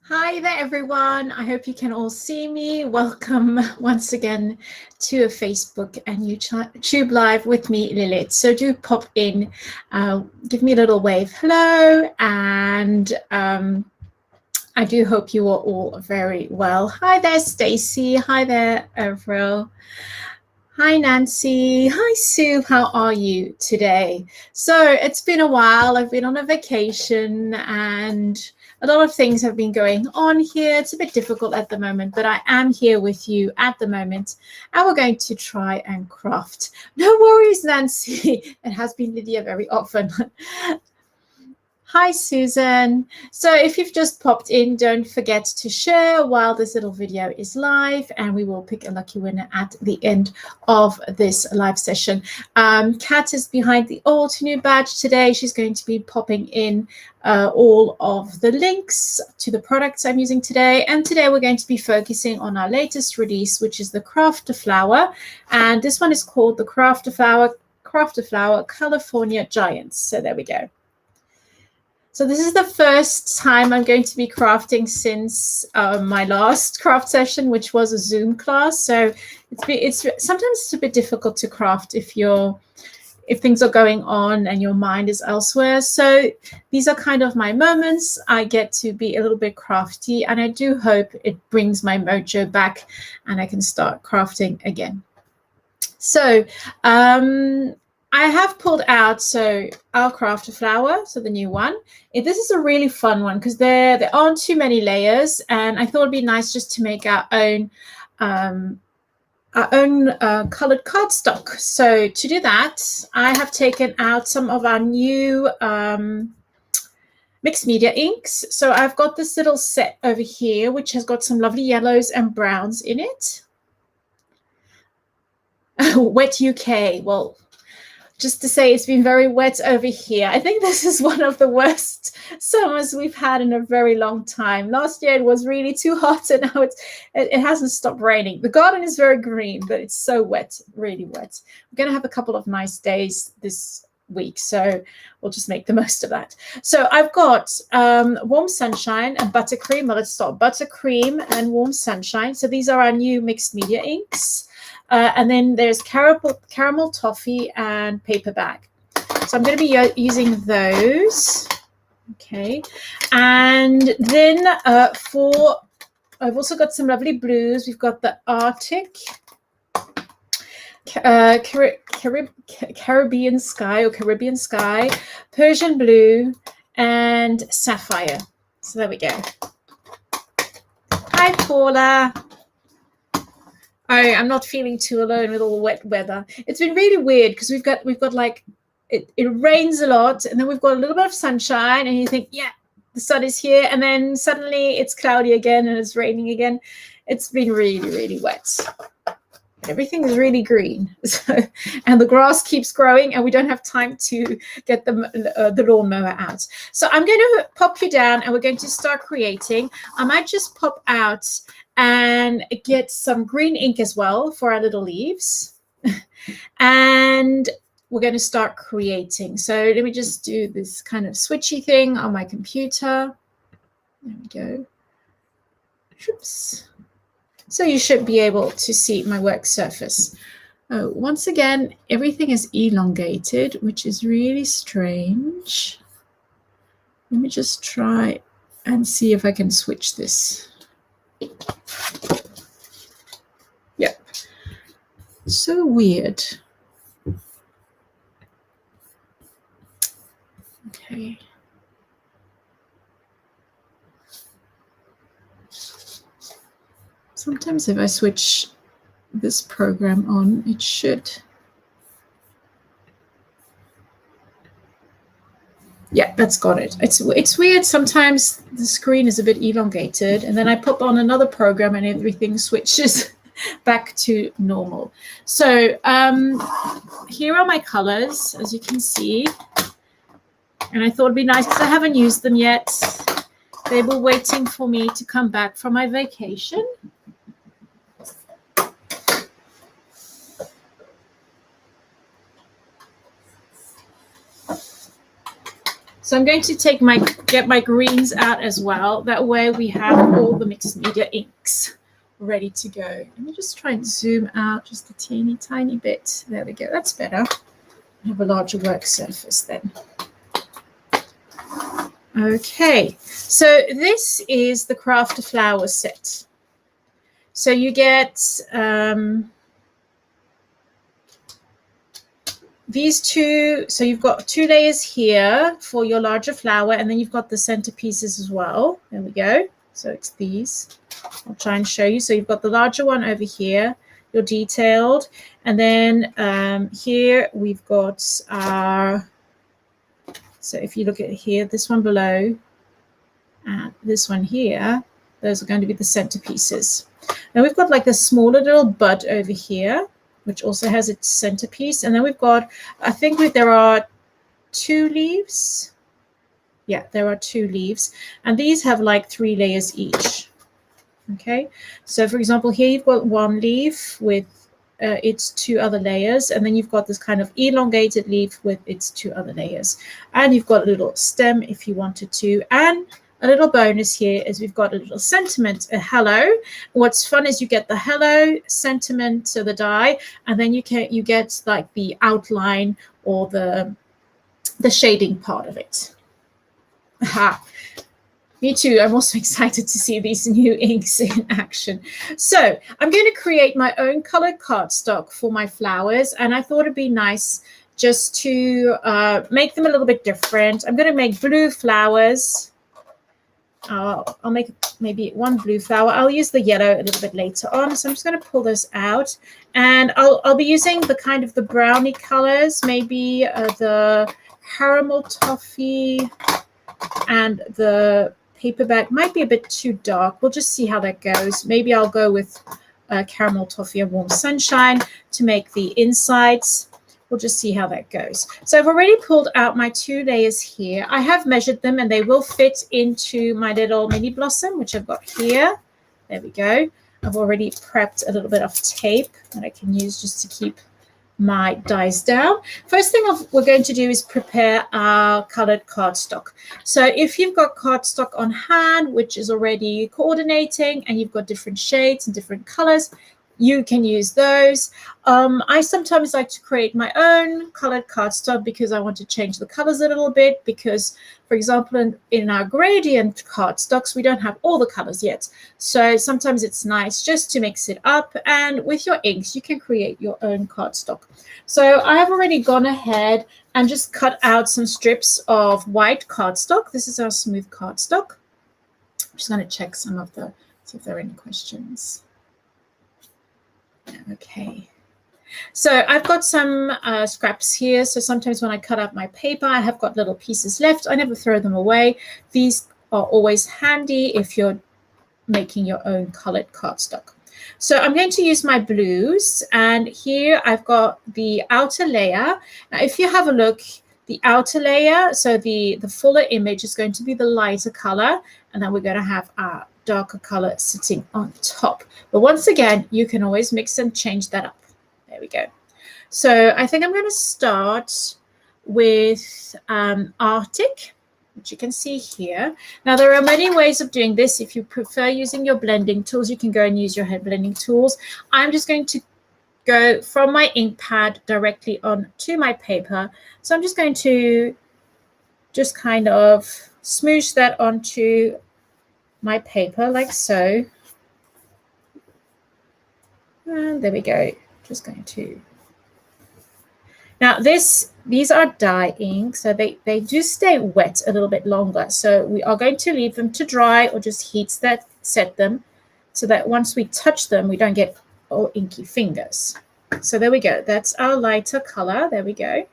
Hi there, everyone. I hope you can all see me. Welcome once again to a Facebook and YouTube Live with me, Lilith. So do pop in, give me a little wave hello, and I do hope you are all very well. Hi there, Stacy. Hi there, Avril. Hi, Nancy. Hi, Sue. How are you today? So it's been a while. I've been on a vacation and a lot of things have been going on here. It's a bit difficult at the moment, but I am here with you at the moment, and we're going to try and craft. No worries, Nancy. It has been Lydia very often. Hi, Susan. So if you've just popped in, don't forget to share while this little video is live, and we will pick a lucky winner at the end of this live session. Kat is behind the old to new badge today. She's going to be popping in all of the links to the products I'm using today. And today we're going to be focusing on our latest release, which is the Crafter Flower. And this one is called the Crafter Flower California Giants. So there we go. So this is the first time I'm going to be crafting since my last craft session, which was a Zoom class. So it's sometimes it's a bit difficult to craft if things are going on and your mind is elsewhere. So these are kind of my moments. I get to be a little bit crafty, and I do hope it brings my mojo back and I can start crafting again. So I have pulled out our Crafter Flower, so the new one. This is a really fun one because there aren't too many layers, and I thought it'd be nice just to make our own colored cardstock. So to do that, I have taken out some of our new mixed media inks. So I've got this little set over here, which has got some lovely yellows and browns in it. Wet UK. Well, just to say it's been very wet over here. I think this is one of the worst summers we've had in a very long time. Last year it was really too hot, and now it hasn't stopped raining. The garden is very green, but it's so wet, really wet. We're going to have a couple of nice days this week, so we'll just make the most of that. So I've got Warm Sunshine and Buttercream. Well, let's start Buttercream and Warm Sunshine. So these are our new mixed media inks. And then there's caramel toffee and paper bag. So I'm going to be using those. Okay. And then I've also got some lovely blues. We've got the Arctic, Caribbean Sky, Persian Blue, and Sapphire. So there we go. Hi, Paula. I'm not feeling too alone with all the wet weather. It's been really weird because we've got like it rains a lot, and then we've got a little bit of sunshine, and you think, yeah, the sun is here, and then suddenly it's cloudy again and it's raining again. It's been really, really wet. Everything is really green, and the grass keeps growing, and we don't have time to get the lawnmower out. So I'm going to pop you down, and we're going to start creating. I might just pop out and get some green ink as well for our little leaves. And we're going to start creating. So let me just do this kind of switchy thing on my computer. There we go. Oops. So you should be able to see my work surface. Oh, once again, everything is elongated, which is really strange. Let me just try and see if I can switch this. Yep. So weird. Okay. Sometimes if I switch this program on, it should. Yeah, that's got it. It's weird. Sometimes the screen is a bit elongated, and then I pop on another program and everything switches back to normal. So here are my colors, as you can see. And I thought it'd be nice because I haven't used them yet. They were waiting for me to come back from my vacation. So I'm going to take my get my greens out as well. That way we have all the mixed media inks ready to go. Let me just try and zoom out just a teeny tiny bit. There we go. That's better. I have a larger work surface then. Okay, so this is the Craft a Flower set. So you get these two. So you've got 2 layers here for your larger flower, and then you've got the centerpieces as well. There we go. So it's these. I'll try and show you. So you've got the larger one over here, your detailed, and then here we've got our. So if you look at here, this one below, and this one here, those are going to be the centerpieces. Now we've got like a smaller little bud over here, which also has its centerpiece. And then we've got, I think there are 2 leaves. Yeah, there are 2 leaves. And these have like 3 layers each. Okay, so for example, here you've got 1 leaf with its 2 other layers, and then you've got this kind of elongated leaf with its 2 other layers, and you've got a little stem if you wanted to. And a little bonus here is we've got a little sentiment, a hello. What's fun is you get the hello sentiment, so the die, and then you get like the outline or the shading part of it. Aha. Me too. I'm also excited to see these new inks in action. So I'm going to create my own colored cardstock for my flowers, and I thought it'd be nice just to make them a little bit different. I'm going to make blue flowers. I'll make maybe 1 blue flower. I'll use the yellow a little bit later on. So I'm just going to pull this out, and I'll be using the kind of the brownie colors, maybe the caramel toffee, and the paperback might be a bit too dark. We'll just see how that goes. Maybe I'll go with caramel toffee and warm sunshine to make the insides. We'll just see how that goes. So I've already pulled out my 2 layers here. I have measured them, and they will fit into my little mini blossom, which I've got here. There we go. I've already prepped a little bit of tape that I can use just to keep my dies down. First thing we're going to do is prepare our colored cardstock. So if you've got cardstock on hand, which is already coordinating, and you've got different shades and different colors, you can use those. I sometimes like to create my own colored cardstock because I want to change the colors a little bit, because, for example, in our gradient cardstocks, we don't have all the colors yet. So sometimes it's nice just to mix it up, and with your inks, you can create your own cardstock. So I have already gone ahead and just cut out some strips of white cardstock. This is our smooth cardstock. I'm just going to check some of the, see if there are any questions. Okay, so I've got some scraps here. So sometimes when I cut up my paper, I have got little pieces left. I never throw them away. These are always handy if you're making your own colored cardstock. So I'm going to use my blues, and here I've got the outer layer. Now, if you have a look, the outer layer, so the fuller image is going to be the lighter color, and then we're going to have our darker color sitting on top. But once again, you can always mix and change that up. There we go. So I think I'm going to start with Arctic, which you can see here. Now, there are many ways of doing this. If you prefer using your blending tools, you can go and use your head blending tools. I'm just going to go from my ink pad directly onto my paper. So I'm just going to just kind of smoosh that onto my paper like so. And there we go. Just going to. Now these are dye ink, so they do stay wet a little bit longer. So we are going to leave them to dry or just set them so that once we touch them, we don't get all inky fingers. So there we go. That's our lighter color. There we go.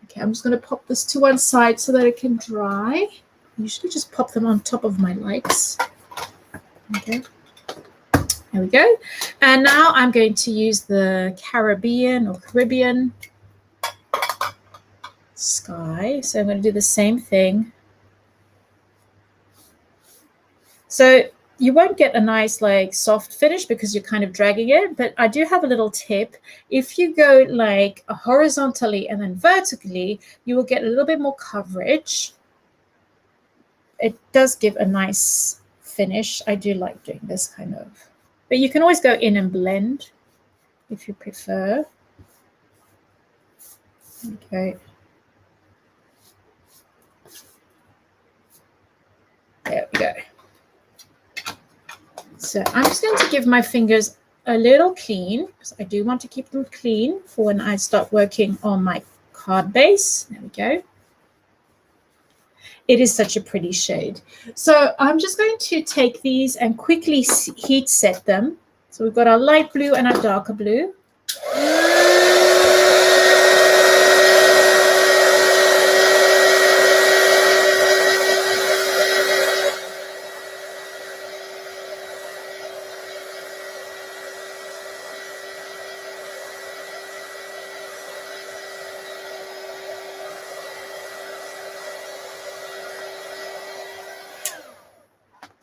Okay, I'm just going to pop this to one side so that it can dry. I usually just pop them on top of my lights. Okay. There we go. And now I'm going to use the Caribbean sky. So I'm going to do the same thing. So you won't get a nice like soft finish because you're kind of dragging it, but I do have a little tip. If you go like horizontally and then vertically, you will get a little bit more coverage. it does give a nice finish. I do like doing this kind of, but you can always go in and blend if you prefer. Okay. There we go. So I'm just going to give my fingers a little clean because I do want to keep them clean for when I start working on my card base. There we go. It is such a pretty shade. So I'm just going to take these and quickly heat set them. So we've got our light blue and our darker blue.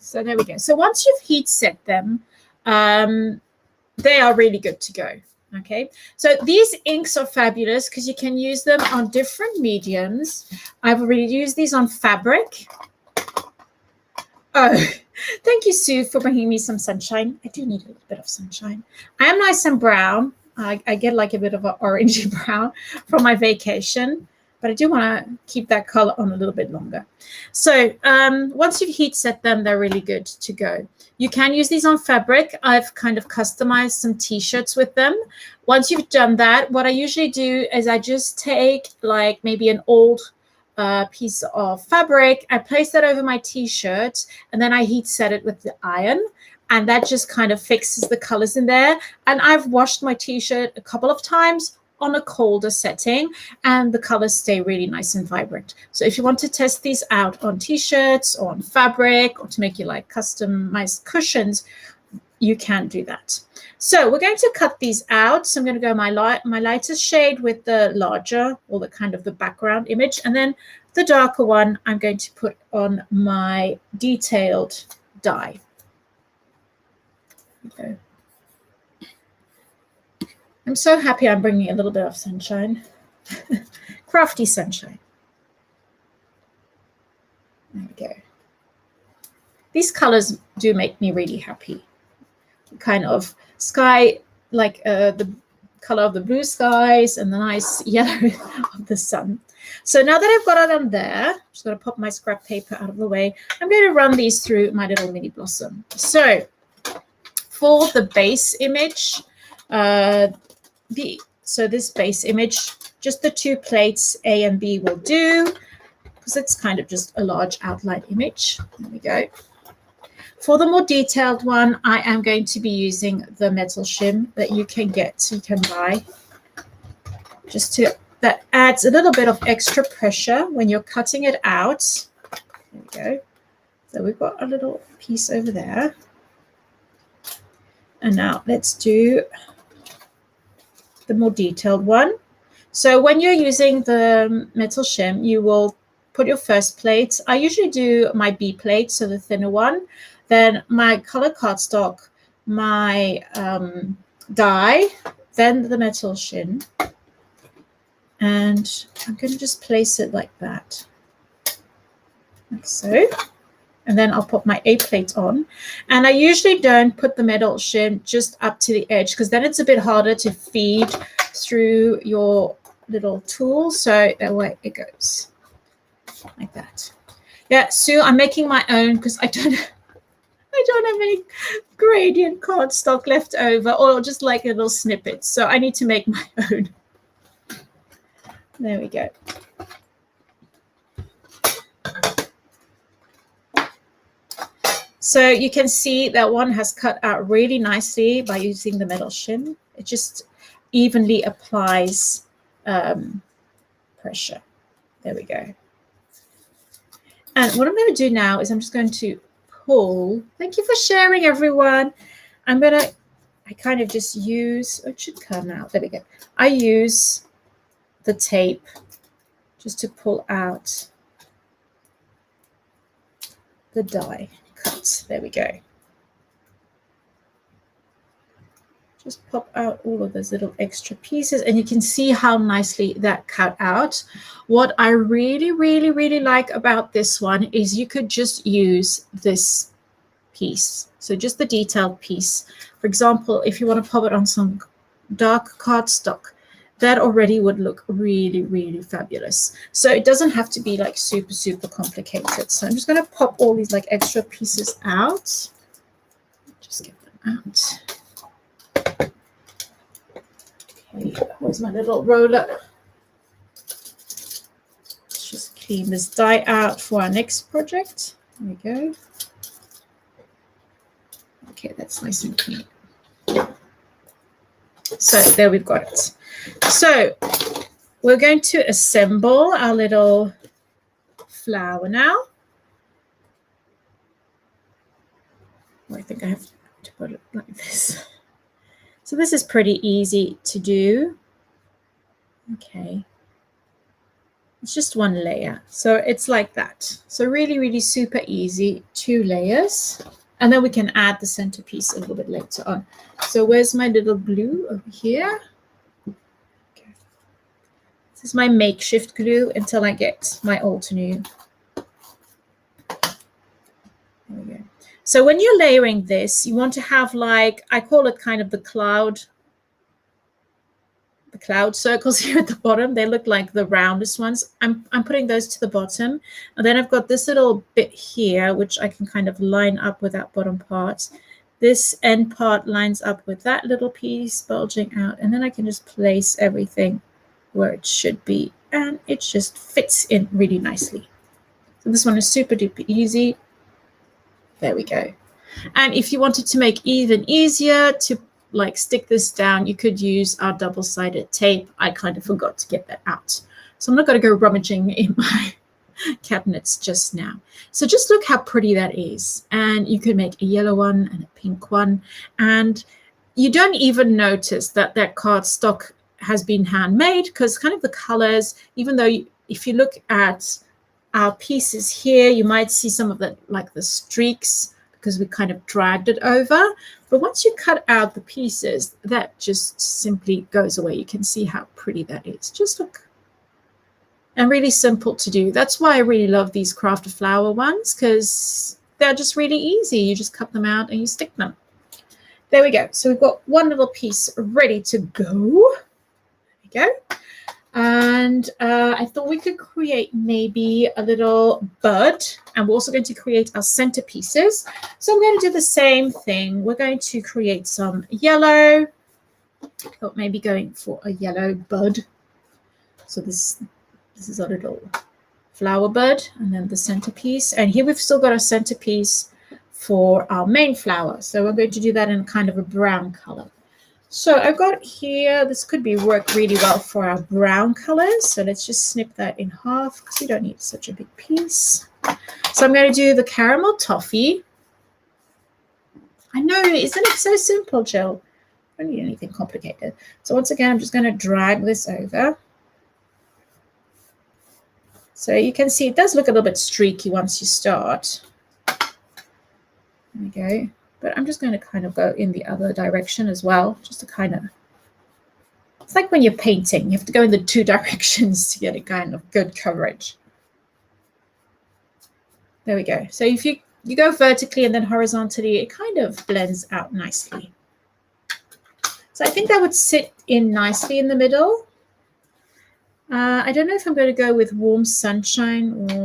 So there we go. So once you've heat set them, they are really good to go. Okay, so these inks are fabulous because you can use them on different mediums. I've already used these on fabric. Oh, thank you, Sue, for bringing me some sunshine. I do need a little bit of sunshine. I am nice and brown. I get like a bit of an orangey brown from my vacation, but I do want to keep that color on a little bit longer. So once you've heat set them, they're really good to go. You can use these on fabric. I've kind of customized some t-shirts with them. Once you've done that, what I usually do is I just take like maybe an old piece of fabric, I place that over my t-shirt, and then I heat set it with the iron. And that just kind of fixes the colors in there. And I've washed my t-shirt a couple of times on a colder setting, and the colors stay really nice and vibrant. So if you want to test these out on t-shirts or on fabric, or to make you like customized cushions, you can do that. So we're going to cut these out. So I'm going to go my lightest shade with the larger, or the kind of the background image, and then the darker one I'm going to put on my detailed die. Okay. I'm so happy I'm bringing a little bit of sunshine. Crafty sunshine. There we go. These colors do make me really happy. Kind of sky, like the color of the blue skies and the nice yellow of the sun. So now that I've got it on there, I'm just going to pop my scrap paper out of the way. I'm going to run these through my little mini blossom. So for the base image, so this base image, just the two plates A and B will do, because it's kind of just a large outline image. There we go. For the more detailed one, I am going to be using the metal shim that you can get, so you can buy, that adds a little bit of extra pressure when you're cutting it out. There we go. So we've got a little piece over there. And now let's do the more detailed one. So when you're using the metal shim, you will put your first plate. I usually do my B plate, so the thinner one. Then my color cardstock, my die, then the metal shim. And I'm going to just place it like that, like so. And then I'll put my A plate on. And I usually don't put the metal shim just up to the edge, because then it's a bit harder to feed through your little tool. So that way it goes like that. Yeah, Sue, I'm making my own because I don't have any gradient cardstock left over, or just like little snippets. So I need to make my own. There we go. So you can see that one has cut out really nicely by using the metal shim. It just evenly applies pressure. There we go. And what I'm going to do now is I'm just going to pull. Thank you for sharing, everyone. I kind of just use, it should come out. There we go. I use the tape just to pull out the die cut. There we go. Just pop out all of those little extra pieces, and you can see how nicely that cut out. What I really, really, really like about this one is you could just use this piece. So just the detailed piece. For example, if you want to pop it on some dark cardstock, that already would look really, really fabulous. So it doesn't have to be like super, super complicated. So I'm just going to pop all these like extra pieces out. Just get them out. Okay, where's my little roller? Let's just clean this die out for our next project. There we go. Okay, that's nice and clean. So there we've got it. So we're going to assemble our little flower now. Oh, I think I have to put it like this. So this is pretty easy to do. Okay. It's just one layer. So it's like that. So really, really super easy, 2 layers. And then we can add the centerpiece a little bit later on. So where's my little glue? Over here. Okay. This is my makeshift glue until I get my Altenew. There we go. So when you're layering this, you want to have like, I call it kind of the cloud circles here at the bottom. They look like the roundest ones. I'm putting those to the bottom. And then I've got this little bit here, which I can kind of line up with that bottom part. This end part lines up with that little piece bulging out. And then I can just place everything where it should be. And it just fits in really nicely. So this one is super duper easy. There we go. And if you wanted to make even easier to like stick this down, you could use our double-sided tape. I kind of forgot to get that out. So I'm not going to go rummaging in my cabinets just now. So just look how pretty that is. And you can make a yellow one and a pink one. And you don't even notice that that cardstock has been handmade because kind of the colors, even though if you look at our pieces here, you might see some of the like the streaks because we kind of dragged it over. But once you cut out the pieces, that just simply goes away. You can see how pretty that is. Just look. And really simple to do. That's why I really love these crafted flower ones, because they're just really easy. You just cut them out and you stick them. There we go. So we've got one little piece ready to go. There we go. And I thought we could create maybe a little bud, and we're also going to create our centerpieces. So I'm going to do the same thing. We're going to create some yellow. I thought maybe going for a yellow bud. So this is a little flower bud, and then the centerpiece. And here we've still got our centerpiece for our main flower. So we're going to do that in kind of a brown color. So I've got here, this could work really well for our brown colors. So let's just snip that in half because we don't need such a big piece. So I'm going to do the caramel toffee. I know, isn't it so simple, Jill? I don't need anything complicated. So once again, I'm just going to drag this over. So you can see it does look a little bit streaky once you start. There we go. But I'm just going to kind of go in the other direction as well, just to kind of, it's like when you're painting, you have to go in the 2 directions to get a kind of good coverage. There we go. So if you go vertically and then horizontally, it kind of blends out nicely. So I think that would sit in nicely in the middle. I don't know if I'm going to go with warm sunshine or...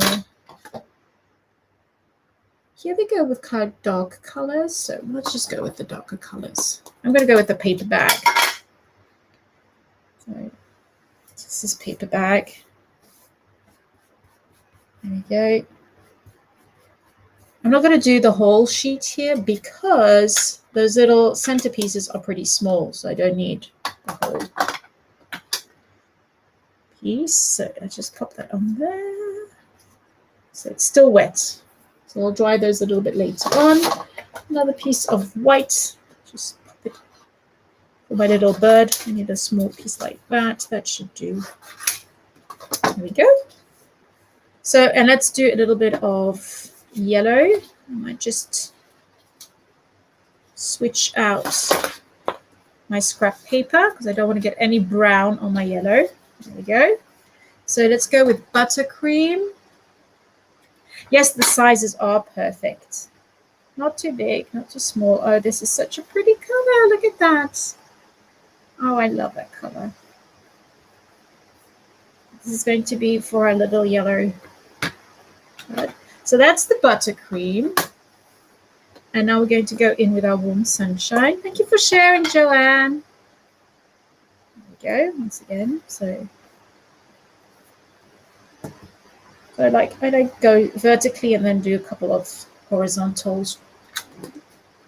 Here they go with kind of dark colors. So let's just go with the darker colors. I'm going to go with the paper bag. So this is paper bag. There we go. I'm not going to do the whole sheet here because those little centerpieces are pretty small. So I don't need the whole piece. So let's just pop that on there. So it's still wet. So I'll dry those a little bit later on. Another piece of white. Just pop it for my little bird. I need a small piece like that. That should do. There we go. So, and let's do a little bit of yellow. I might just switch out my scrap paper because I don't want to get any brown on my yellow. There we go. So let's go with buttercream. Yes, the sizes are perfect. Not too big, not too small. Oh, this is such a pretty color. Look at that. Oh, I love that color. This is going to be for our little yellow. Right. So that's the buttercream. And now we're going to go in with our warm sunshine. Thank you for sharing, Joanne. There we go, once again. So I like go vertically and then do a couple of horizontals.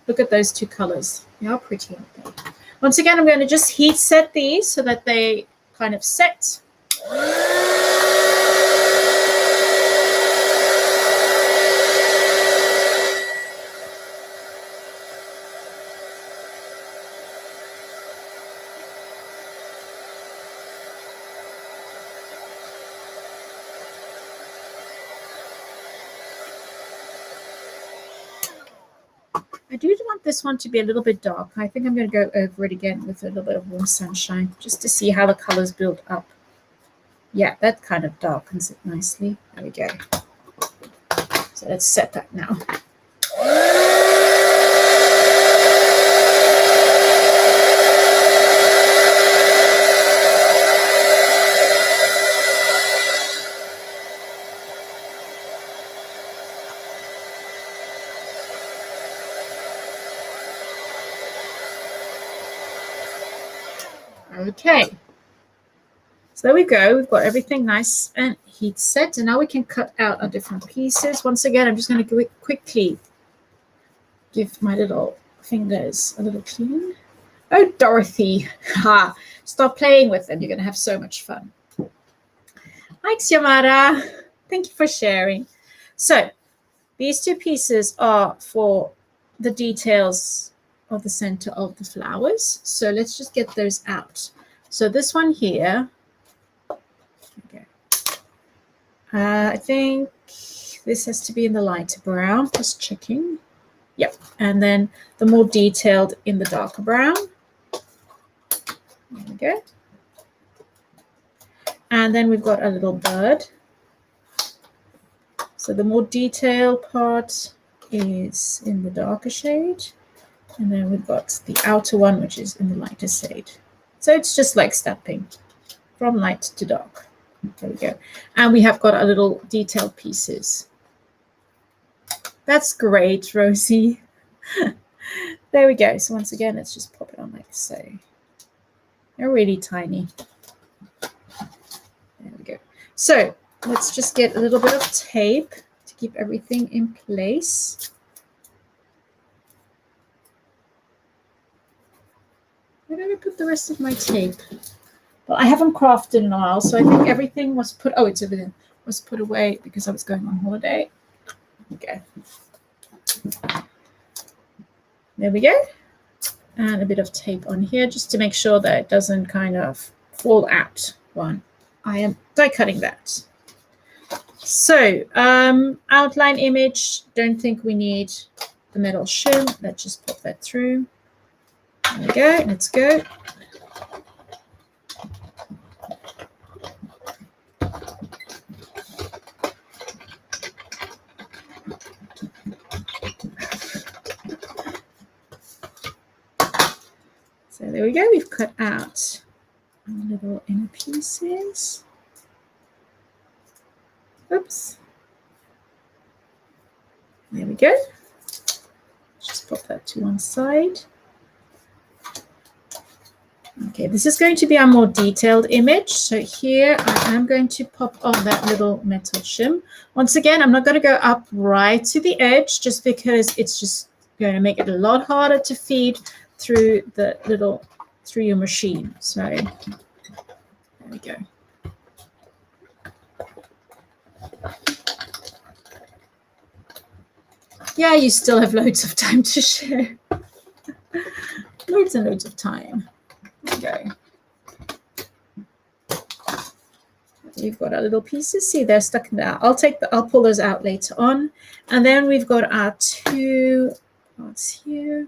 Look at those two colors. They are pretty, aren't they? Once again, I'm going to just heat set these so that they kind of set. I do want this one to be a little bit dark. I think I'm going to go over it again with a little bit of warm sunshine just to see how the colors build up. Yeah, that kind of darkens it nicely. There we go. So let's set that now. Okay, so there we go. We've got everything nice and heat set, and now we can cut out our different pieces. Once again, I'm just going to quickly give my little fingers a little clean. Oh, Dorothy, ha! Stop playing with them. You're going to have so much fun. Hi, Xiomara. Thank you for sharing. So these two pieces are for the details of the center of the flowers. So let's just get those out. So this one here, okay. I think this has to be in the lighter brown, just checking. Yep, and then the more detailed in the darker brown. There we go. And then we've got a little bird. So the more detailed part is in the darker shade. And then we've got the outer one, which is in the lighter shade. So it's just like stepping from light to dark. There we go. And we have got our little detailed pieces. That's great, Rosie. There we go. So once again, let's just pop it on like so. They're really tiny. There we go. So let's just get a little bit of tape to keep everything in place. Where did I put the rest of my tape? Well, I haven't crafted in a while, so I think everything was put. Oh, it's over there. Was put away because I was going on holiday. Okay. There we go. And a bit of tape on here just to make sure that it doesn't kind of fall out. One. I am die cutting that. So outline image. Don't think we need the metal shim. Let's just pop that through. There we go. Let's go. So there we go. We've cut out our little inner pieces. Oops. There we go. Just pop that to one side. Okay, this is going to be our more detailed image. So here I am going to pop on that little metal shim. Once again, I'm not going to go up right to the edge just because it's just going to make it a lot harder to feed through the little, through your machine. So there we go. Yeah, you still have loads of time to share. Loads and loads of time. There we go. We've got our little pieces. See, they're stuck in there. I'll pull those out later on. And then we've got our two parts here.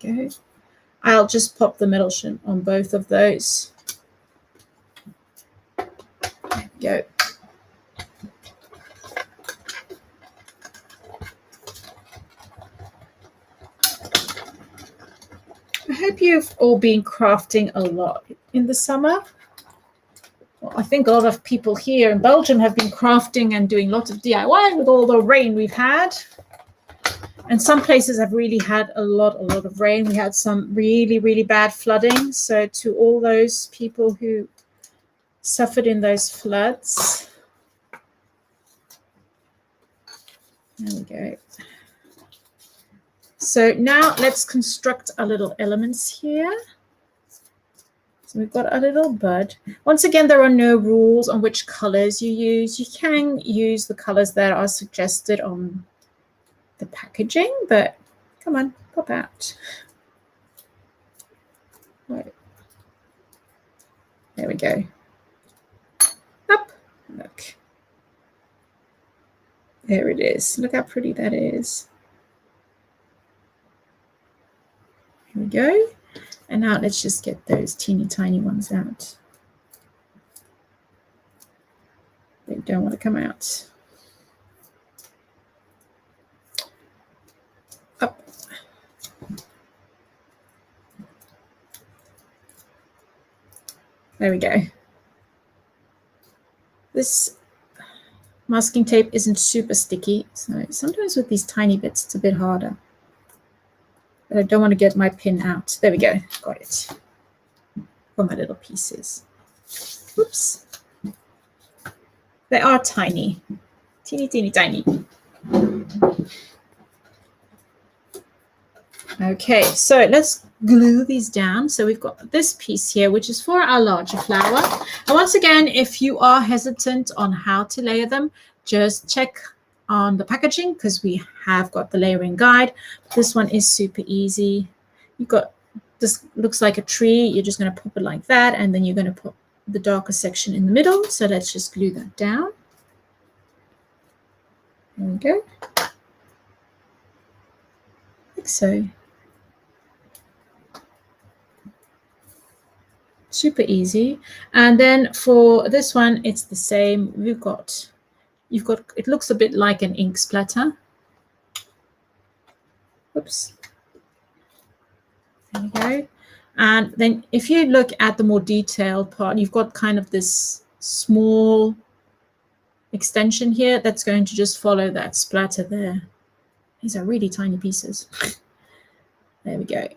There we go. I'll just pop the emulsion on both of those. There we go. I hope you've all been crafting a lot in the summer. Well, I think a lot of people here in Belgium have been crafting and doing lots of DIY with all the rain we've had. And some places have really had a lot of rain. We had some really, really bad flooding. So to all those people who suffered in those floods, there we go. So now let's construct our little elements here. So we've got a little bud. Once again, there are no rules on which colors you use. You can use the colors that are suggested on the packaging, but come on, pop out. Right. There we go. Up, look. There it is. Look how pretty that is. Here we go. And now let's just get those teeny tiny ones out. They don't want to come out. Up. There we go. This masking tape isn't super sticky, so sometimes with these tiny bits it's a bit harder. But I don't want to get my pin out. There we go. Got it. For my little pieces. Oops. They are tiny. Teeny, teeny, tiny. Okay, so let's glue these down. So we've got this piece here, which is for our larger flower. And once again, if you are hesitant on how to layer them, just check on the packaging because we have got the layering guide. This one is super easy. You've got, this looks like a tree. You're just going to pop it like that, and then you're going to put the darker section in the middle. So let's just glue that down. There we go. Like so. Super easy. And then for this one, it's the same. You've got, it looks a bit like an ink splatter. Oops. There we go. And then if you look at the more detailed part, you've got kind of this small extension here that's going to just follow that splatter there. These are really tiny pieces. There we go.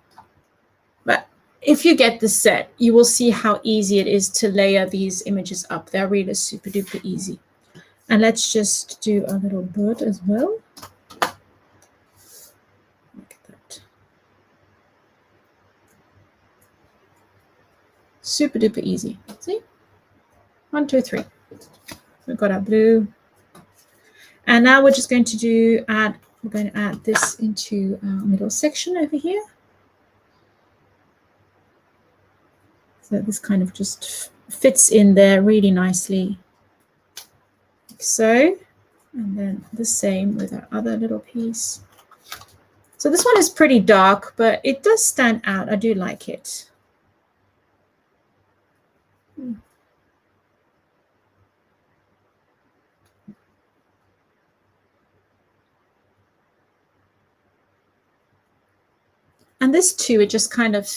But if you get the set, you will see how easy it is to layer these images up. They're really super duper easy. And let's just do a little bird as well. Look at that. Super duper easy. See? 1, 2, 3. We've got our blue. And now we're just going to we're going to add this into our middle section over here. So this kind of just fits in there really nicely. Like so. And then the same with our other little piece. So this one is pretty dark, but it does stand out. I do like it. And this too, it just kind of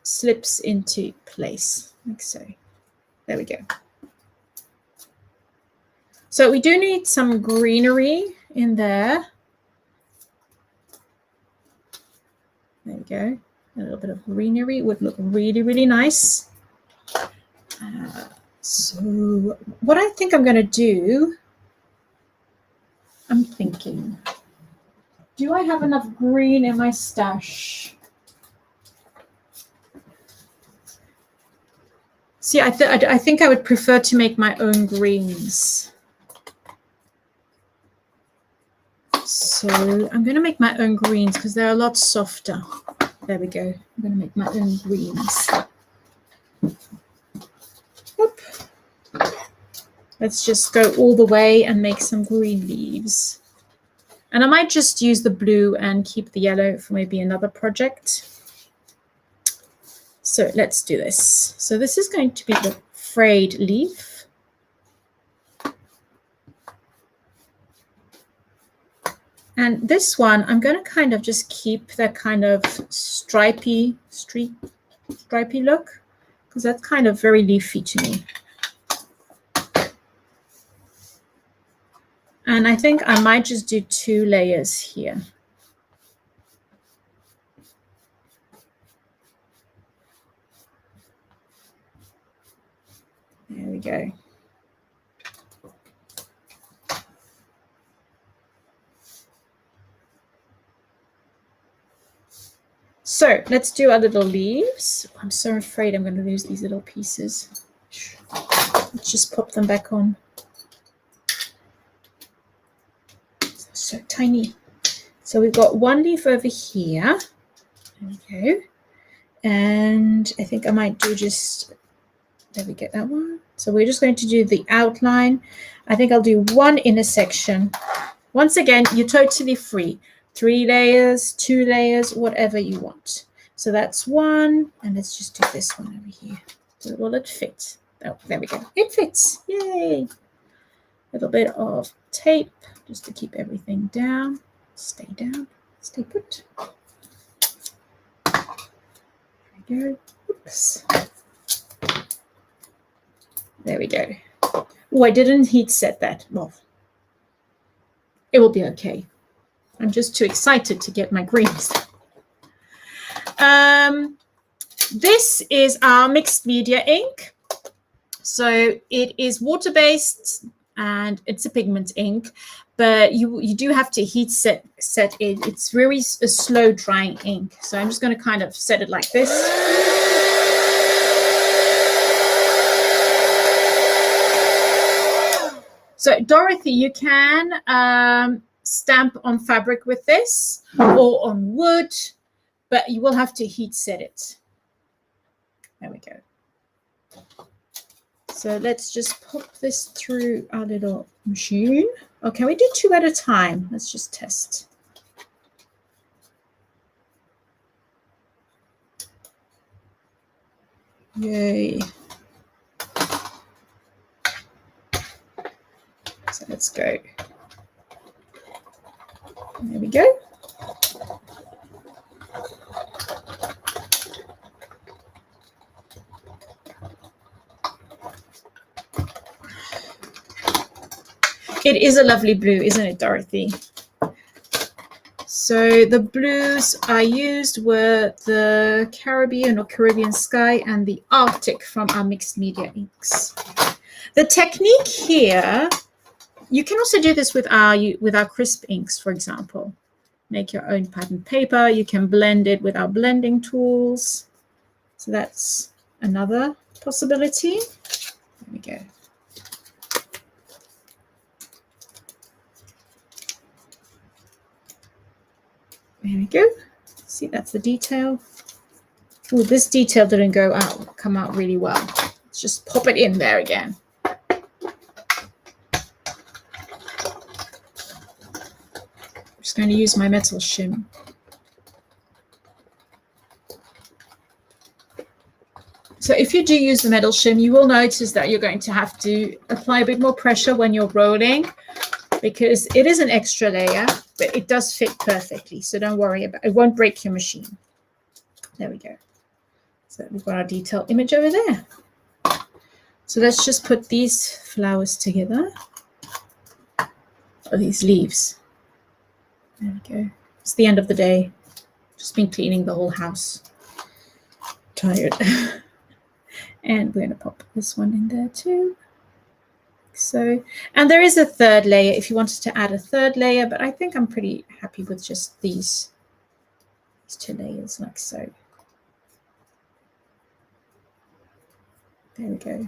slips into place, like so. There we go. So we do need some greenery in there. There we go. A little bit of greenery would look really, really nice. So what I think I'm going to do, I'm thinking, do I have enough green in my stash? See, I think I would prefer to make my own greens. So I'm going to make my own greens because they're a lot softer. There we go. I'm going to make my own greens. Oop. Let's just go all the way and make some green leaves. And I might just use the blue and keep the yellow for maybe another project. So let's do this. So this is going to be the frayed leaf. And this one, I'm going to kind of just keep that kind of stripy look, because that's kind of very leafy to me. And I think I might just do 2 layers here. There we go. So let's do our little leaves. I'm so afraid I'm going to lose these little pieces. Let's just pop them back on. So tiny. So we've got 1 leaf over here. There we go. And I think I might do just, there we get that one. So we're just going to do the outline. I think I'll do 1 inner section. Once again, you're totally free. 3 layers, 2 layers, whatever you want. So that's 1, and let's just do this one over here. So will it fit? Oh, there we go. It fits. Yay! A little bit of tape just to keep everything down. Stay down. Stay put. There we go. Oops. There we go. Oh, I didn't heat set that. Well, it will be okay. I'm just too excited to get my greens. This is our mixed media ink. So it is water-based and it's a pigment ink, but you do have to heat set it. It's very a slow drying ink. So I'm just going to kind of set it like this. So Dorothy, you can stamp on fabric with this or on wood, but you will have to heat set it. There we go. So let's just pop this through our little machine. Oh, can we do 2 at a time? Let's just test. Yay. So let's go. There we go. It is a lovely blue, isn't it, Dorothy? So the blues I used were the Caribbean sky and the Arctic from our mixed media inks. The technique here, you can also do this with our crisp inks, for example. Make your own pattern paper. You can blend it with our blending tools. So that's another possibility. There we go. There we go. See, that's the detail. Oh, this detail didn't come out really well. Let's just pop it in there again. I'm just going to use my metal shim. So if you do use the metal shim, you will notice that you're going to have to apply a bit more pressure when you're rolling, because it is an extra layer, but it does fit perfectly. So don't worry about it. It won't break your machine. There we go. So we've got our detail image over there. So let's just put these flowers together. Oh, these leaves. There we go. It's the end of the day. Just been cleaning the whole house. Tired. And we're going to pop this one in there too. So, and there is a 3rd layer if you wanted to add a 3rd layer, but I think I'm pretty happy with just these 2 layers like so. There we go.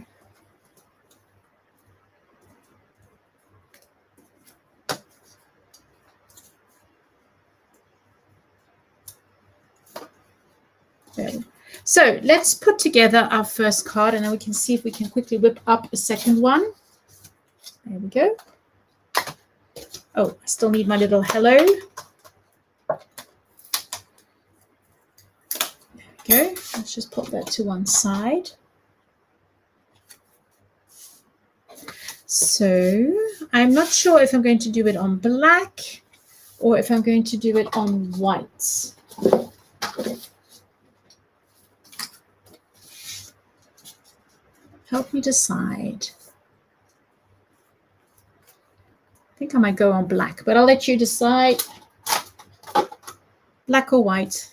There. So let's put together our first card, and then we can see if we can quickly whip up a second one. There we go. Oh, I still need my little hello. There go. Let's just put that to one side. So I'm not sure if I'm going to do it on black or if I'm going to do it on white. Help me decide. I think I might go on black, but I'll let you decide. Black or white?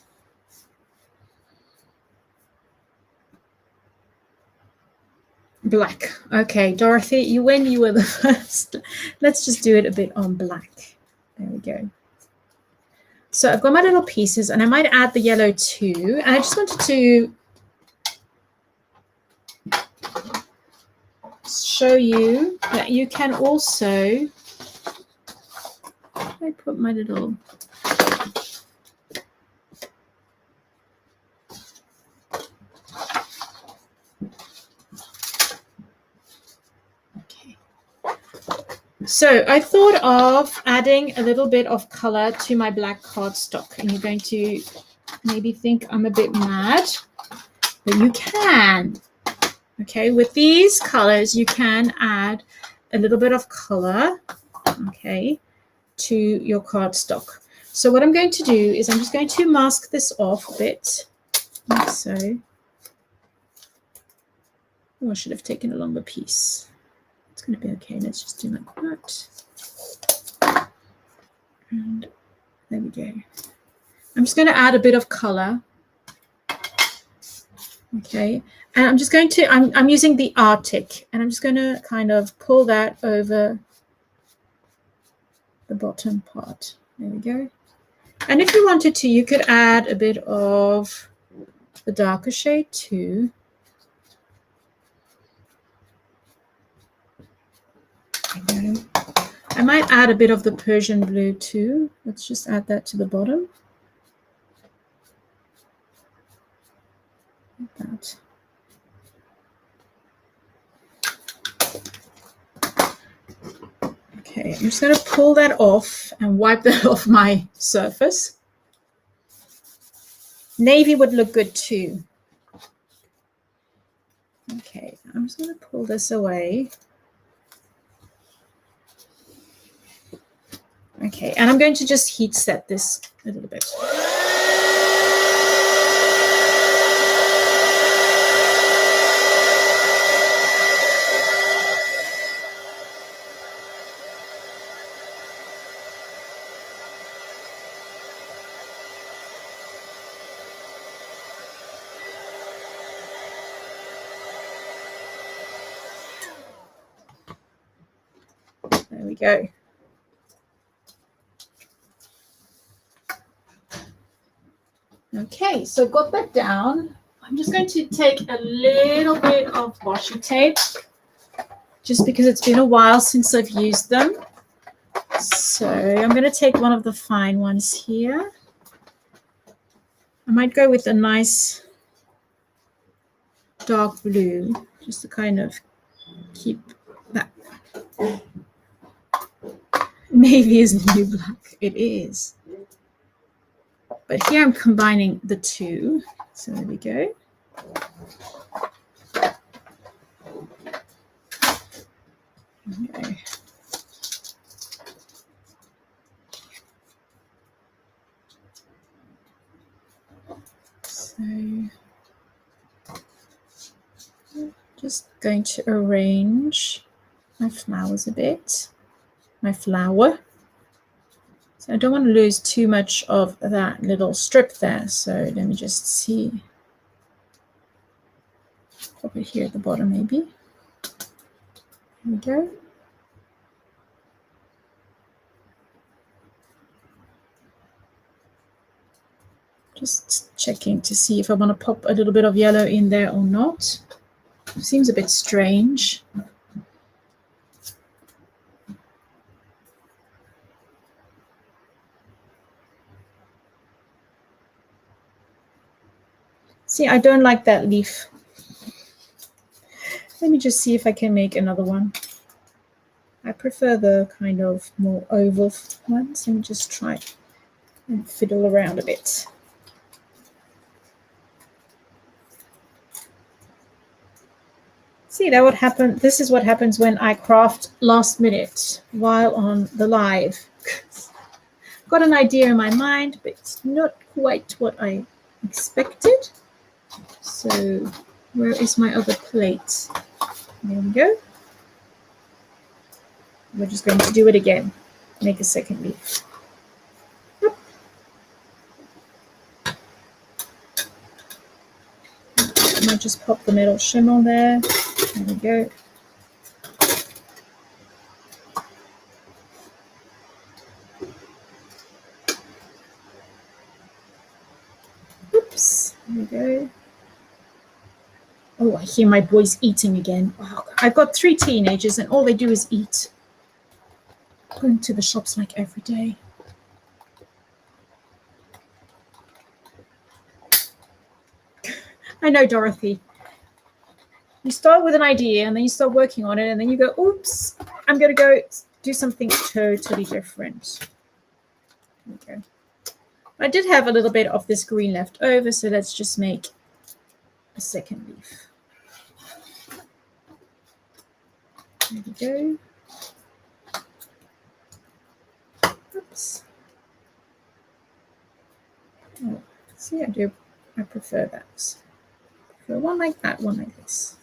Black. Okay, Dorothy, you win. You were the first. Let's just do it a bit on black. There we go. So I've got my little pieces, and I might add the yellow too. And I just wanted to show you that you can also, I put my little, okay. So I thought of adding a little bit of color to my black cardstock, and you're going to maybe think I'm a bit mad, but you can. Okay, with these colors, you can add a little bit of color, okay, to your cardstock. So what I'm going to do is I'm just going to mask this off a bit, like so. Oh, I should have taken a longer piece. It's going to be okay. Let's just do like that. And there we go. I'm just going to add a bit of color. Okay, and I'm just going to, I'm using the Arctic, and I'm just going to kind of pull that over the bottom part. There we go. And if you wanted to, you could add a bit of the darker shade too. There we go. I might add a bit of the Persian blue too. Let's just add that to the bottom. Like that. Okay, I'm just going to pull that off and wipe that off my surface. Navy would look good too. Okay, I'm just going to pull this away. Okay, and I'm going to just heat set this a little bit. There we go. Okay, so got that down. I'm just going to take a little bit of washi tape, just because it's been a while since I've used them. So I'm going to take one of the fine ones here. I might go with a nice dark blue, just to kind of keep that. Navy is the new black. It is. But here I'm combining the two. So there we go. Okay. So just going to arrange my flowers a bit. My flower. So I don't want to lose too much of that little strip there. So let me just see. Pop it here at the bottom maybe. There we go. Just checking to see if I want to pop a little bit of yellow in there or not. Seems a bit strange. See, I don't like that leaf. Let me just see if I can make another one. I prefer the kind of more oval ones. Let me just try and fiddle around a bit. See, that would happen. This is what happens when I craft last minute while on the live. Got an idea in my mind, but it's not quite what I expected. So where is my other plate? There we go. We're just going to do it again. Make a second leaf. I might just pop the metal shim on there. There we go. Oops. There we go. Oh, I hear my boys eating again. Oh, I've got 3 teenagers and all they do is eat. Going to the shops like every day. I know, Dorothy. You start with an idea and then you start working on it and then you go, oops, I'm going to go do something totally different. Okay. I did have a little bit of this green left over, so let's just make a second leaf. There we go. Oops. Oh, see, I prefer that. I prefer one like that, one like this.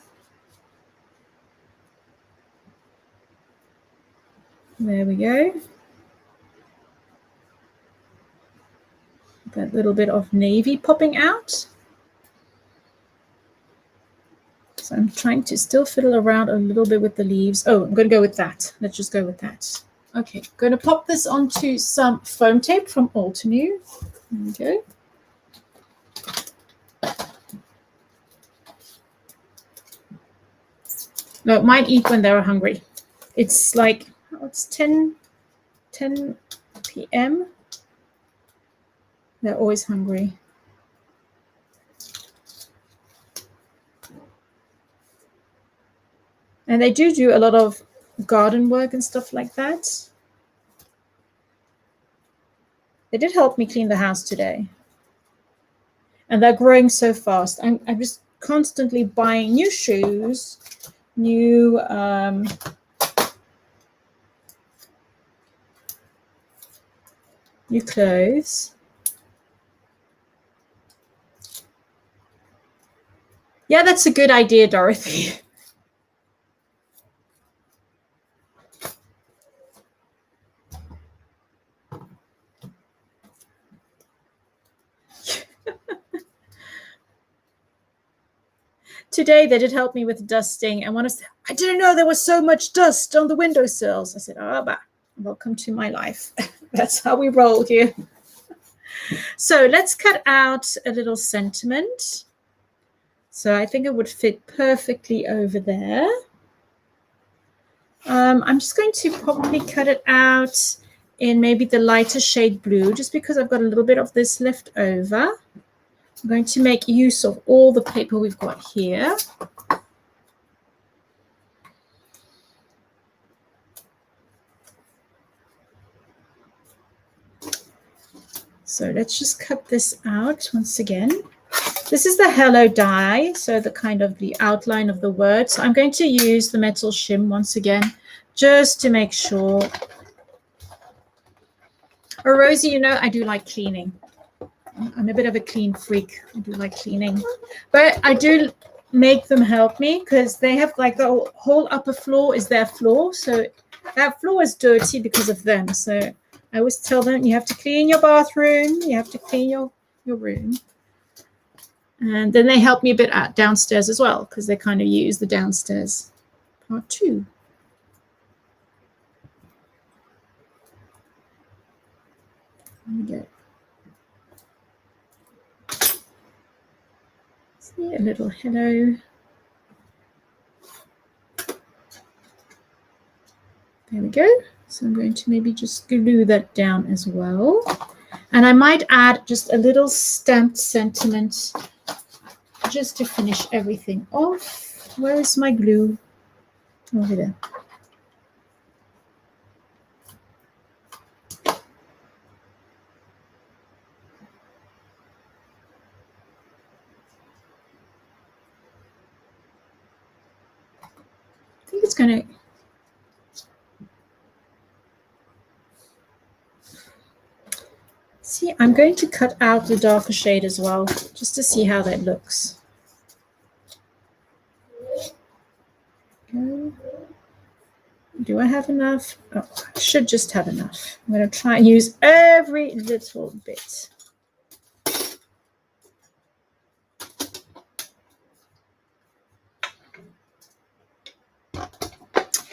There we go. That little bit of navy popping out. So I'm trying to still fiddle around a little bit with the leaves. Oh, I'm going to go with that. Let's just go with that. Okay, going to pop this onto some foam tape from Altenew. There we go. No, it might eat when they're hungry. It's like, oh, it's 10 p.m. They're always hungry. And they do a lot of garden work and stuff like that. They did help me clean the house today. And they're growing so fast. I'm just constantly buying new shoes, new clothes. Yeah, that's a good idea, Dorothy. Today they did help me with dusting, and I didn't know there was so much dust on the windowsills. I said, bah, welcome to my life. That's how we roll here. So let's cut out a little sentiment. So I think it would fit perfectly over there. I'm just going to probably cut it out in maybe the lighter shade blue, just because I've got a little bit of this left over. I'm going to make use of all the paper we've got here. So let's just cut this out once again. This is the hello die, so the kind of the outline of the word. So I'm going to use the metal shim once again, just to make sure. Oh, Rosie, you know, I do like cleaning. I'm a bit of a clean freak. I do like cleaning, but I do make them help me because they have like the whole upper floor is their floor. So that floor is dirty because of them. So I always tell them you have to clean your bathroom. You have to clean your room. And then they help me a bit out downstairs as well because they kind of use the downstairs part too. There we go. See, a little hello. There we go. So I'm going to maybe just glue that down as well. And I might add just a little stamped sentiment just to finish everything off. Where is my glue? Over there. just going to see, I'm going to cut out the darker shade as well, just to see how that looks. Okay. Do I have enough? Oh, I should just have enough. I'm going to try and use every little bit.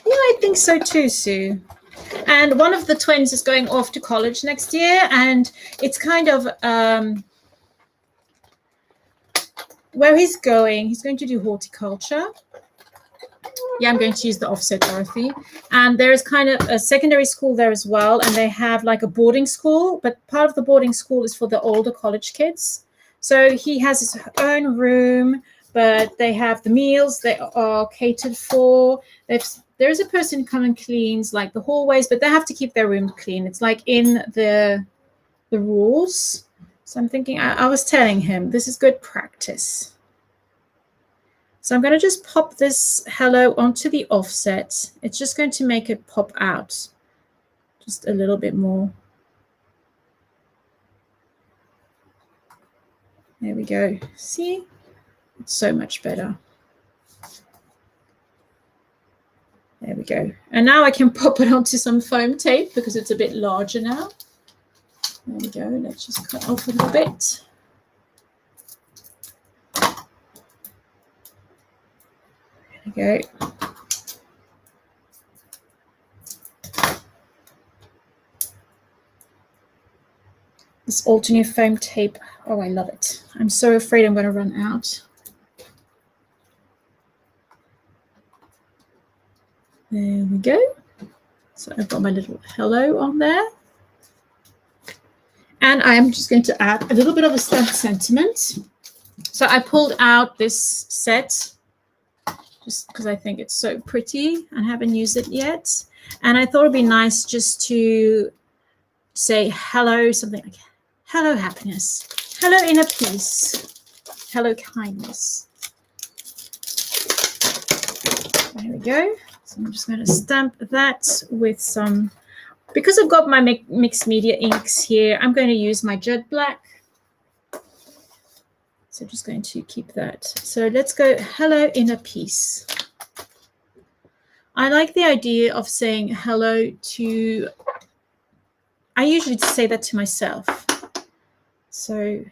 Yeah, I think so too, Sue. And one of the twins is going off to college next year, and it's kind of where he's going to do horticulture. Yeah, I'm going to use the offset, Dorothy. And there's kind of a secondary school there as well, and they have like a boarding school, but part of the boarding school is for the older college kids. So he has his own room, but they have the meals that are catered for. There's a person who comes and cleans like the hallways, but they have to keep their room clean. It's like in the rules. So I'm thinking, I was telling him, this is good practice. So I'm going to just pop this hello onto the offset. It's just going to make it pop out just a little bit more. There we go. See? It's so much better. There we go. And now I can pop it onto some foam tape because it's a bit larger now. There we go. Let's just cut off a little bit. There we go. This alternate foam tape. Oh, I love it. I'm so afraid I'm going to run out. There we go. So I've got my little hello on there. And I'm just going to add a little bit of a stamped sentiment. So I pulled out this set just because I think it's so pretty and haven't used it yet. And I thought it'd be nice just to say hello, something like hello happiness, hello inner peace, hello kindness. There we go. So I'm just going to stamp that with some, because I've got my mixed media inks here, I'm going to use my Jet Black. So just going to keep that. So let's go hello inner peace. I like the idea of saying hello to, I usually say that to myself. So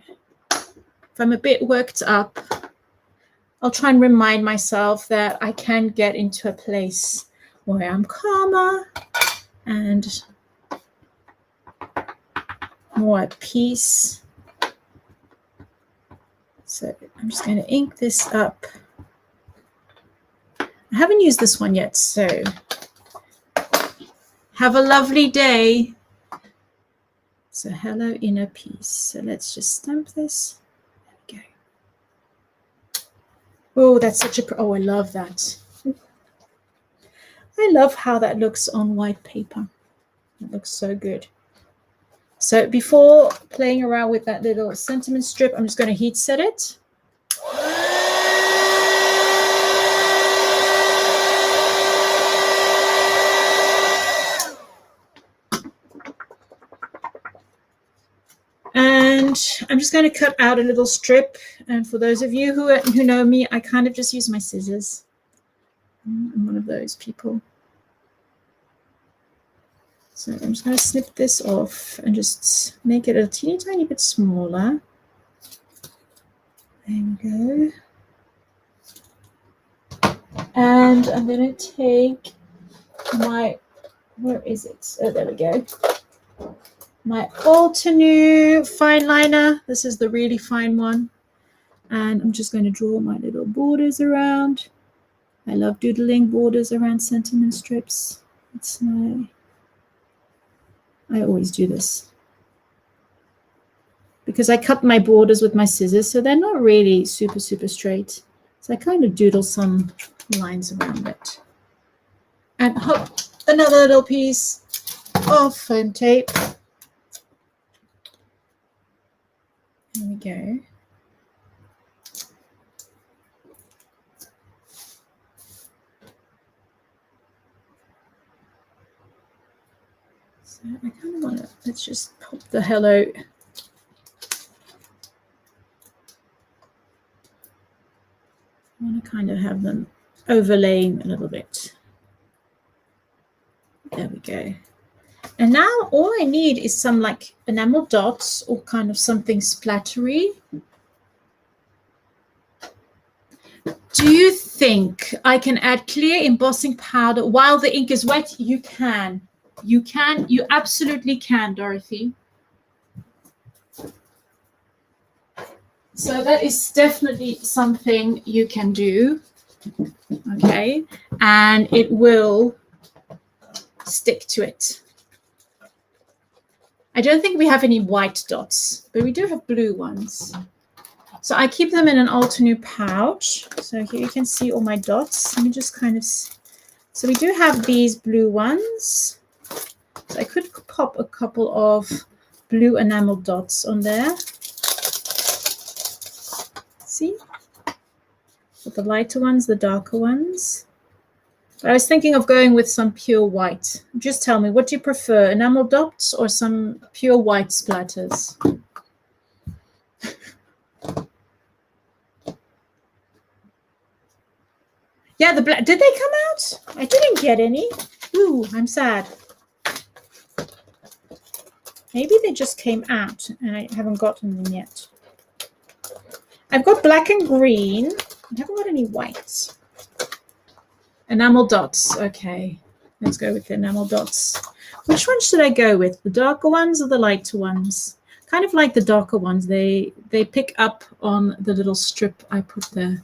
if I'm a bit worked up, I'll try and remind myself that I can get into a place where I'm calmer and more at peace. So I'm just going to ink this up. I haven't used this one yet, so have a lovely day. So hello inner peace. So let's just stamp this. There we go. Oh, that's such a, oh, I love that. I love how that looks on white paper. It looks so good. So before playing around with that little sentiment strip, I'm just going to heat set it. And I'm just going to cut out a little strip. And for those of you who know me, I kind of just use my scissors. I'm one of those people. So I'm just going to snip this off and just make it a teeny tiny bit smaller. There we go. And I'm going to take my, where is it? Oh, there we go. My Altenew fine liner. This is the really fine one. And I'm just going to draw my little borders around. I love doodling borders around sentiment strips. It's my, I always do this. Because I cut my borders with my scissors, so they're not really super, super straight. So I kind of doodle some lines around it. And hop, another little piece of foam tape. There we go. So I kind of want to, let's just pop the hello. I want to kind of have them overlaying a little bit. There we go. And now all I need is some like enamel dots or kind of something splattery. Do you think I can add clear embossing powder while the ink is wet? You can. You can. You absolutely can, Dorothy. So that is definitely something you can do. Okay. And it will stick to it. I don't think we have any white dots, but we do have blue ones. So I keep them in an Altenew pouch. So here you can see all my dots. Let me just kind of, so we do have these blue ones. So I could pop a couple of blue enamel dots on there. See? With the lighter ones, the darker ones. But I was thinking of going with some pure white. Just tell me, what do you prefer, enamel dots or some pure white splatters? Yeah, the black, did they come out? I didn't get any. Ooh, I'm sad. Maybe they just came out and I haven't gotten them yet. I've got black and green. I haven't got any whites. Enamel dots. Okay, let's go with the enamel dots. Which one should I go with? The darker ones or the lighter ones? Kind of like the darker ones. They pick up on the little strip I put there.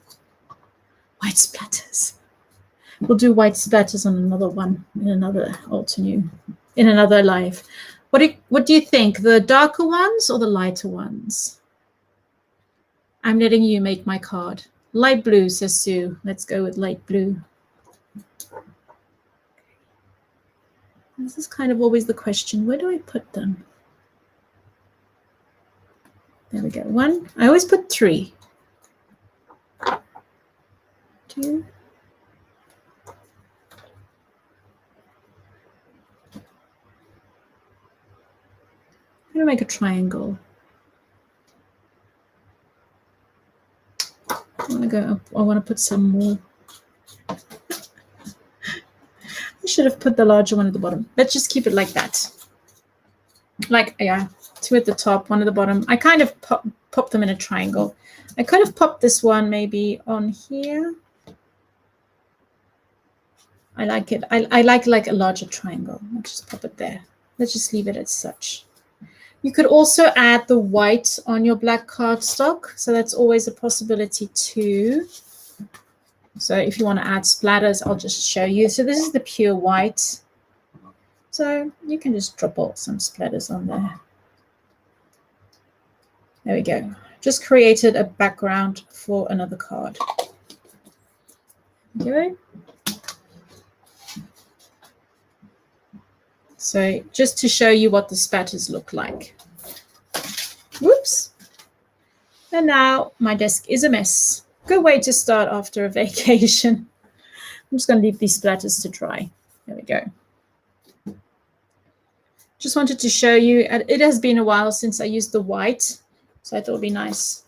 White splatters. We'll do white splatters on another one in another Altenew, in another live. What do you think? The darker ones or the lighter ones? I'm letting you make my card. Light blue, says Sue. Let's go with light blue. This is kind of always the question. Where do I put them? There we go. One. I always put 3. 2. I'm going to make a triangle. I want to go up. I want to put some more. I should have put the larger one at the bottom. Let's just keep it like that. Like, yeah, 2 at the top, 1 at the bottom. I kind of pop them in a triangle. I could have popped this one maybe on here. I like it. I like a larger triangle. Let's just pop it there. Let's just leave it as such. You could also add the white on your black cardstock. So that's always a possibility too. So if you want to add splatters, I'll just show you. So this is the pure white. So you can just drop out some splatters on there. There we go. Just created a background for another card. Okay. So just to show you what the spatters look like. Whoops. And now my desk is a mess. Good way to start after a vacation. I'm just going to leave these splatters to dry. There we go. Just wanted to show you, it has been a while since I used the white, so I thought it would be nice.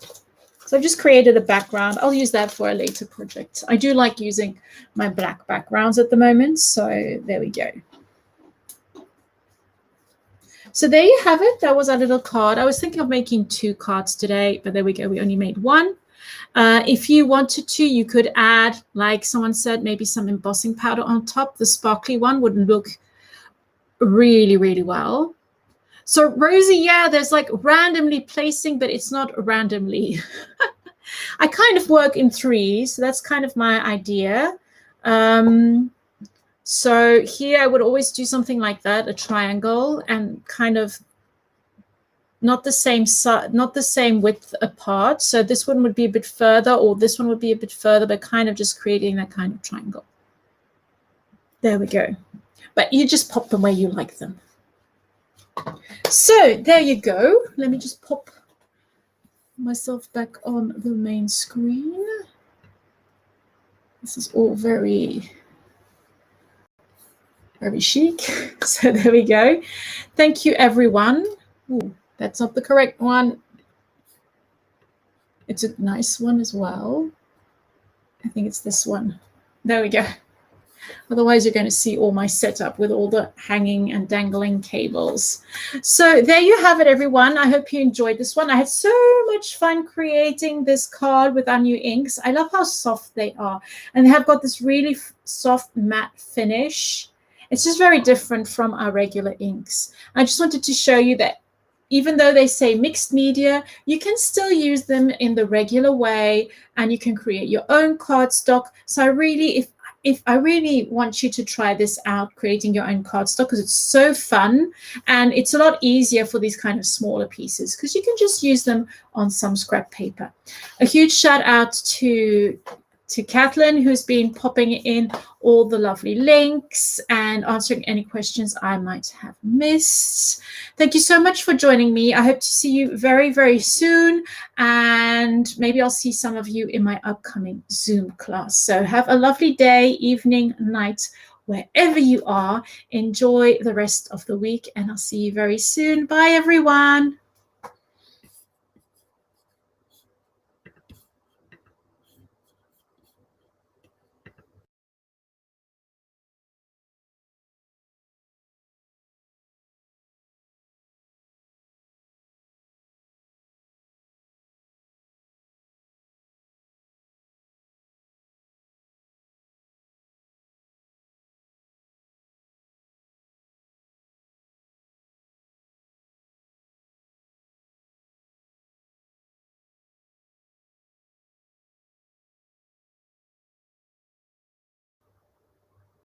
So I've just created a background. I'll use that for a later project. I do like using my black backgrounds at the moment, so there we go. So there you have it. That was our little card. I was thinking of making 2 cards today, but there we go. We only made 1. If you wanted to, you could add, like someone said, maybe some embossing powder on top. The sparkly one would look really, really well. So Rosie, yeah, there's like randomly placing, but it's not randomly. I kind of work in 3s, so that's kind of my idea. So here I would always do something like that, a triangle, and kind of not the same width apart. So this one would be a bit further, or this one would be a bit further, but kind of just creating that kind of triangle. There we go. But you just pop them where you like them. So there you go. Let me just pop myself back on the main screen. This is all very Very chic. So there we go. Thank you, everyone. Ooh, that's not the correct one. It's a nice one as well. I think it's this one. There we go. Otherwise, you're going to see all my setup with all the hanging and dangling cables. So there you have it, everyone. I hope you enjoyed this one. I had so much fun creating this card with our new inks. I love how soft they are. And they have got this really soft matte finish. It's just very different from our regular inks. I just wanted to show you that even though they say mixed media, you can still use them in the regular way and you can create your own cardstock. So I really want you to try this out, creating your own cardstock, because it's so fun and it's a lot easier for these kind of smaller pieces because you can just use them on some scrap paper. A huge shout out to Kathleen, who's been popping in all the lovely links and answering any questions I might have missed. Thank you so much for joining me. I hope to see you very, very soon. And maybe I'll see some of you in my upcoming Zoom class. So have a lovely day, evening, night, wherever you are. Enjoy the rest of the week and I'll see you very soon. Bye, everyone.